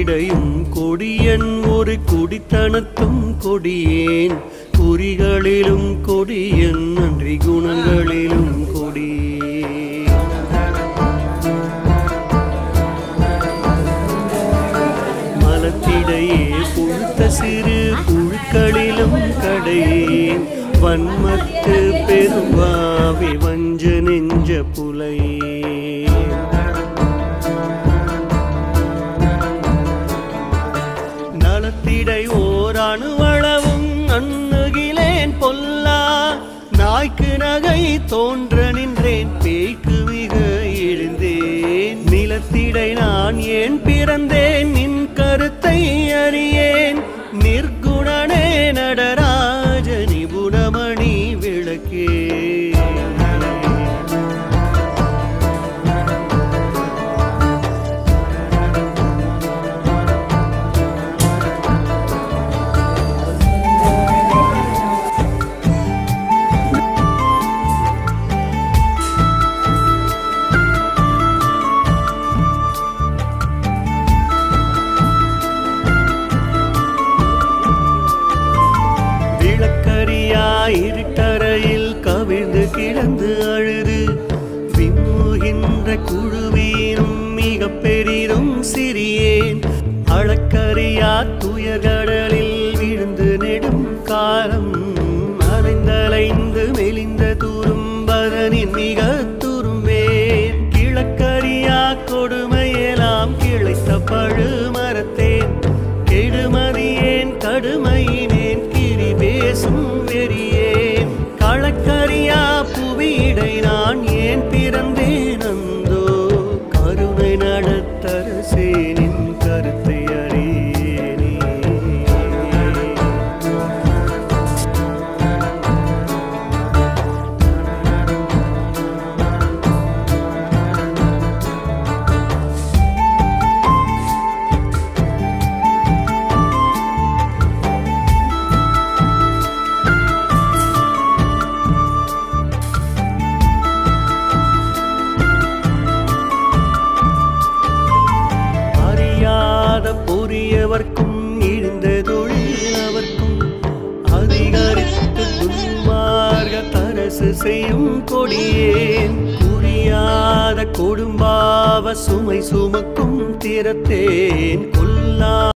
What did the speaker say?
மலத்திடையும் கொடியன் ஒரு குடித்தனத்தும் கொடியேன் குறிகளிலும் கொடியன் நன்றி குணங்களிலும் கொடியேன் மலத்திடையே புழுத்த சிறு புழுக்களிலும் கடையேன் வன்மத்து பெருவாவி வஞ்ச நெஞ்ச புலையே நலத்திடை ஓர் அணுவளவும் அன்னுகிலேன் பொல்லா நாய்க்கு நகை தோன்ற நின்றேன் பேய்க்கு மிக எழுந்தேன் நிலத்திடை நான் ஏன் பிறந்தேன் நின் கருத்தை அறியேன் நிர்குணனே நடராஜ நிபுணமணி விளக்கே இருட்டறையில் கவிழ்ந்து கிடந்து அழுது விம்முகின்ற குழுவீனும் மிக பெரிதும் சிறியேன் அளக்கரியா துயர்கடலில் விழுந்து நெடும் காலம் அலைந்தலைந்து மெலிந்த துரும்பதனின் மிக துரும்பேன் கிழக்கரியா கொடுமையெல்லாம் கிளைத்த பழு மரத்தேன் கெடுமதியேன் கடுமையினேன் கிரி பேசும் வெறியேன் களக்கரியா புவியிடை நான் ஏன் பிறந்தேன் அந்தோ கருணை நடத்தரசேனின் கருத்தை அறியேனே பொறியவர்க்கும் இழிந்த தொழில் அவர்க்கும் அதிகரித்து துன்மார்க தரசு செய்யும் கொடியேன் புரியாத கொடும்பாவ சுமை சுமக்கும் திறத்தேன் கொல்லா